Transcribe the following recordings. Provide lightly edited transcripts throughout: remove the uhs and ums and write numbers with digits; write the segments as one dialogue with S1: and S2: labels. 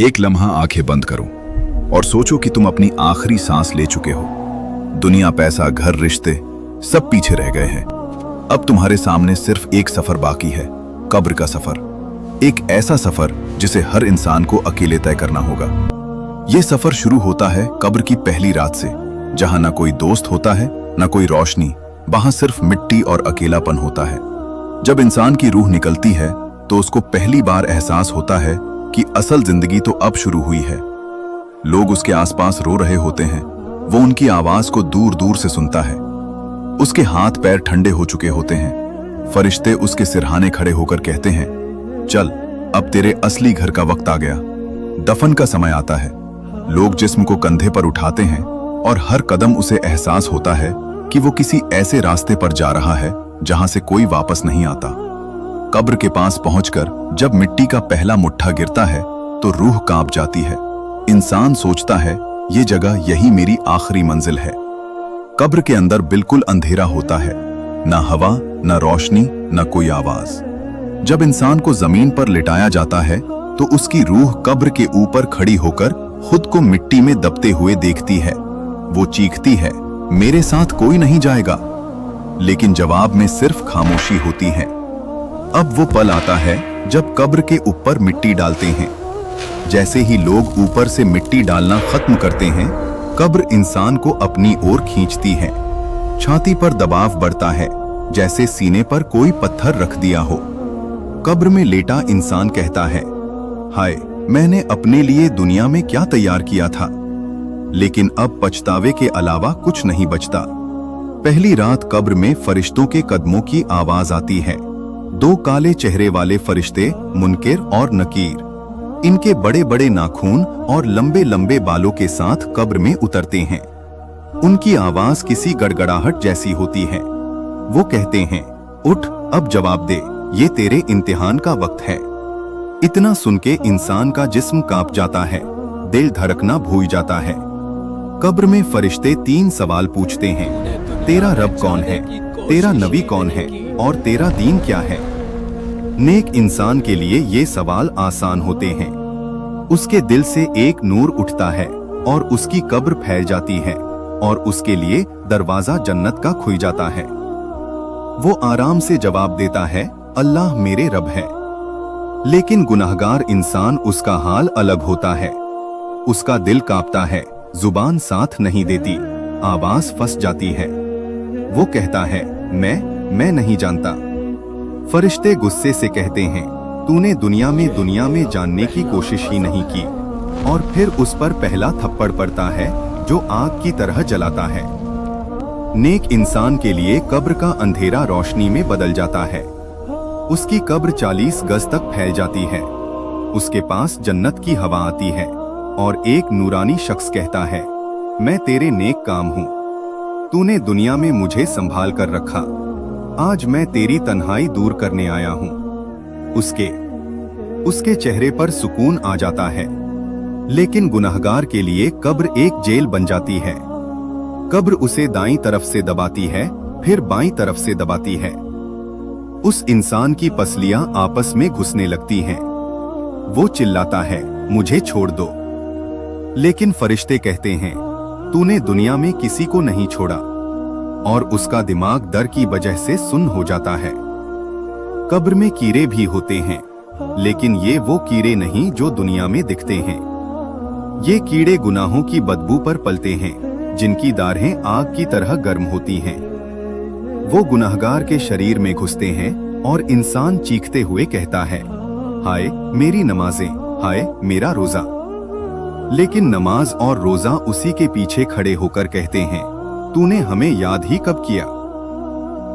S1: एक लम्हा आंखें बंद करो और सोचो कि तुम अपनी आखिरी सांस ले चुके हो। दुनिया, पैसा, घर, रिश्ते सब पीछे रह गए हैं। अब तुम्हारे सामने सिर्फ एक सफर बाकी है, कब्र का सफर। एक ऐसा सफर जिसे हर इंसान को अकेले तय करना होगा। यह सफर शुरू होता है कब्र की पहली रात से, जहां ना कोई दोस्त होता है, ना कोई रोशनी, वहां सिर्फ मिट्टी और अकेलापन होता है। जब इंसान की रूह निकलती है तो उसको पहली बार एहसास होता है कि असल जिंदगी तो अब शुरू हुई है। लोग उसके आसपास रो रहे होते हैं, वो उनकी आवाज को दूर दूर से सुनता है। उसके हाथ पैर ठंडे हो चुके होते हैं। फरिश्ते उसके सिरहाने खड़े होकर कहते हैं, चल अब तेरे असली घर का वक्त आ गया। दफन का समय आता है। लोग जिस्म को कंधे पर उठाते हैं और हर कदम उसे एहसास होता है कि वो किसी ऐसे रास्ते पर जा रहा है जहां से कोई वापस नहीं आता। कब्र के पास पहुंचकर जब मिट्टी का पहला मुट्ठा गिरता है तो रूह कांप जाती है। इंसान सोचता है, ये जगह यही मेरी आखिरी मंजिल है। कब्र के अंदर बिल्कुल अंधेरा होता है, ना हवा, ना रोशनी, ना कोई आवाज। जब इंसान को जमीन पर लिटाया जाता है तो उसकी रूह कब्र के ऊपर खड़ी होकर खुद को मिट्टी में दबते हुए देखती है। वो चीखती है, मेरे साथ कोई नहीं जाएगा। लेकिन जवाब में सिर्फ खामोशी होती है। अब वो पल आता है जब कब्र के ऊपर मिट्टी डालते हैं। जैसे ही लोग ऊपर से मिट्टी डालना खत्म करते हैं, कब्र इंसान को अपनी ओर खींचती है। छाती पर दबाव बढ़ता है, जैसे सीने पर कोई पत्थर रख दिया हो। कब्र में लेटा इंसान कहता है, हाय, मैंने अपने लिए दुनिया में क्या तैयार किया था। लेकिन अब पछतावे के अलावा कुछ नहीं बचता। पहली रात कब्र में फरिश्तों के कदमों की आवाज आती है। दो काले चेहरे वाले फरिश्ते, मुनकिर और नकीर, इनके बड़े बड़े नाखून और लंबे लंबे बालों के साथ कब्र में उतरते हैं। उनकी आवाज किसी गड़गड़ाहट जैसी होती है। वो कहते हैं, उठ, अब जवाब दे, ये तेरे इम्तिहान का वक्त है। इतना सुन के इंसान का जिस्म कांप जाता है, दिल धड़कना भूल जाता है। कब्र में फरिश्ते तीन सवाल पूछते हैं, तेरा रब कौन है, तेरा नबी कौन है और तेरा दीन क्या है। नेक इंसान के लिए ये सवाल आसान होते हैं। उसके दिल से एक नूर उठता है और उसकी कब्र फैल जाती है और उसके लिए दरवाजा जन्नत का खुल जाता है। वो आराम से जवाब देता है, अल्लाह मेरे रब है। लेकिन गुनाहगार इंसान, उसका हाल अलग होता है। उसका दिल कांपता है, जुबान साथ नहीं देती, आवाज फंस जाती है। वो कहता है, मैं नहीं जानता। फरिश्ते गुस्से से कहते हैं, तूने दुनिया में जानने की कोशिश ही नहीं की। और फिर उस पर पहला थप्पड़ पड़ता है जो आग की तरह जलाता है। नेक इंसान के लिए कब्र का अंधेरा रोशनी में बदल जाता है। उसकी कब्र 40 गज तक फैल जाती है। उसके पास जन्नत की हवा आती है और एक नूरानी शख्स कहता है, मैं तेरे नेक काम हूँ, तूने दुनिया में मुझे संभाल कर रखा, आज मैं तेरी तन्हाई दूर करने आया हूँ। उसके चेहरे पर सुकून आ जाता है। लेकिन गुनाहगार के लिए कब्र एक जेल बन जाती है। कब्र उसे दाईं तरफ से दबाती है, फिर बाईं तरफ से दबाती है। उस इंसान की पसलियां आपस में घुसने लगती हैं। वो चिल्लाता है, मुझे छोड़ दो। लेकिन फरिश्ते कहते हैं, तूने दुनिया में किसी को नहीं छोड़ा। और उसका दिमाग डर की वजह से सुन्न हो जाता है। कब्र में कीड़े भी होते हैं, लेकिन ये वो कीड़े नहीं जो दुनिया में दिखते हैं। ये कीड़े गुनाहों की बदबू पर पलते हैं, जिनकी दाढ़ें आग की तरह गर्म होती हैं। वो गुनाहगार के शरीर में घुसते हैं और इंसान चीखते हुए कहता है, हाय मेरी नमाजें, हाय मेरा रोजा। लेकिन नमाज और रोजा उसी के पीछे खड़े होकर कहते हैं, तूने हमें याद ही कब किया।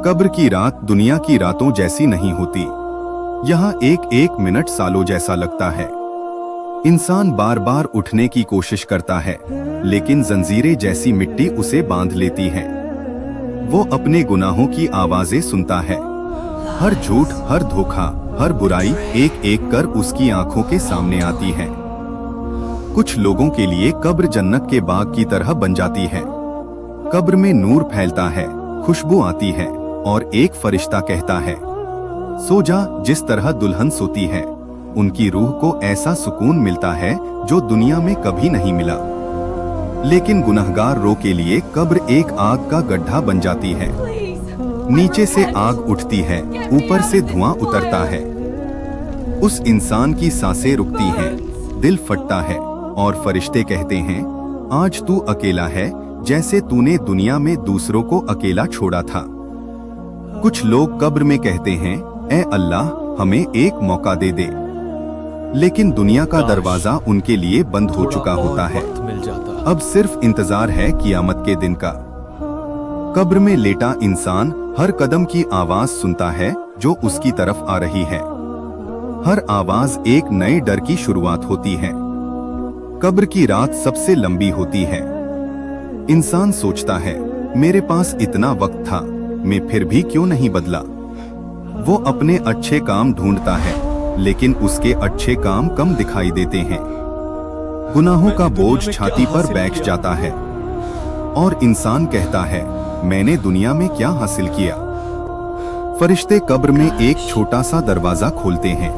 S1: कब्र की रात दुनिया की रातों जैसी नहीं होती। यहाँ एक एक मिनट सालों जैसा लगता है। इंसान बार बार उठने की कोशिश करता है, लेकिन जंजीरें जैसी मिट्टी उसे बांध लेती है। वो अपने गुनाहों की आवाजें सुनता है। हर झूठ, हर धोखा, हर बुराई एक एक कर उसकी आंखों के सामने आती है। कुछ लोगों के लिए कब्र जन्नत के बाग की तरह बन जाती है। कब्र में नूर फैलता है, खुशबू आती है और एक फरिश्ता कहता है, सो जा जिस तरह दुल्हन सोती है।
S2: उनकी रूह को ऐसा सुकून मिलता है जो दुनिया में कभी नहीं मिला। लेकिन गुनहगार रो के लिए कब्र एक आग का गड्ढा बन जाती है। नीचे से आग उठती है, ऊपर से धुआं उतरता है। उस इंसान की सांसें रुकती हैं, दिल फटता है और फरिश्ते कहते हैं, आज तू अकेला है, जैसे तूने दुनिया में दूसरों को अकेला छोड़ा था। कुछ लोग कब्र में कहते हैं, ऐ अल्लाह, हमें एक मौका दे दे। लेकिन दुनिया का दरवाजा उनके लिए बंद हो चुका होता है। अब सिर्फ इंतजार है कियामत के दिन का। कब्र में लेटा इंसान हर कदम की आवाज सुनता है जो उसकी तरफ आ रही है। हर आवाज एक नए डर की शुरुआत होती है। कब्र की रात सबसे लंबी होती है। इंसान सोचता है, मेरे पास इतना वक्त था, मैं फिर भी क्यों नहीं बदला। वो अपने अच्छे काम ढूंढता है, लेकिन उसके अच्छे काम कम दिखाई देते हैं। गुनाहों का बोझ छाती पर बैठ जाता है और इंसान कहता है, मैंने दुनिया में क्या हासिल किया। फरिश्ते कब्र में एक छोटा सा दरवाजा खोलते हैं।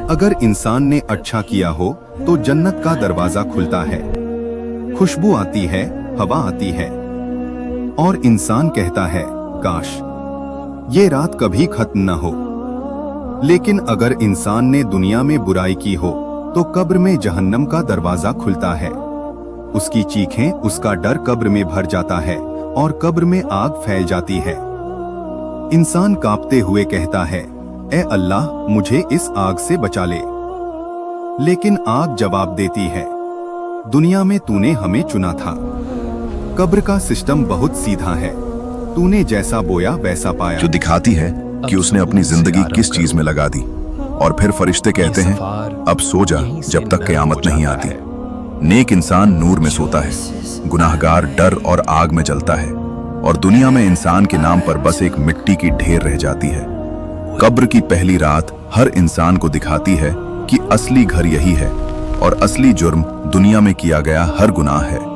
S2: अगर इंसान ने अच्छा किया हो तो जन्नत का दरवाजा खुलता है। खुशबू आती है, हवा आती है और इंसान कहता है, काश ये रात कभी खत्म न हो। लेकिन अगर इंसान ने दुनिया में बुराई की हो तो कब्र में जहन्नम का दरवाजा खुलता है। उसकी चीखें, उसका डर कब्र में भर जाता है और कब्र में आग फैल जाती है। इंसान कांपते हुए कहता है, ऐ अल्लाह, मुझे इस आग से बचा ले। लेकिन आग जवाब देती है, दुनिया में तूने हमें चुना था। कब्र का सिस्टम बहुत सीधा है, तूने जैसा बोया वैसा पाया।
S1: जो दिखाती है कि उसने अपनी जिंदगी किस चीज में लगा दी। और फिर फरिश्ते कहते हैं, अब सो जा जब तक क़यामत नहीं आती। नेक इंसान नूर में सोता है, गुनाहगार डर और आग में जलता है, और दुनिया में इंसान के नाम पर बस एक मिट्टी की ढेर रह जाती है। कब्र की पहली रात हर इंसान को दिखाती है कि असली घर यही है और असली जुर्म दुनिया में किया गया हर गुनाह है।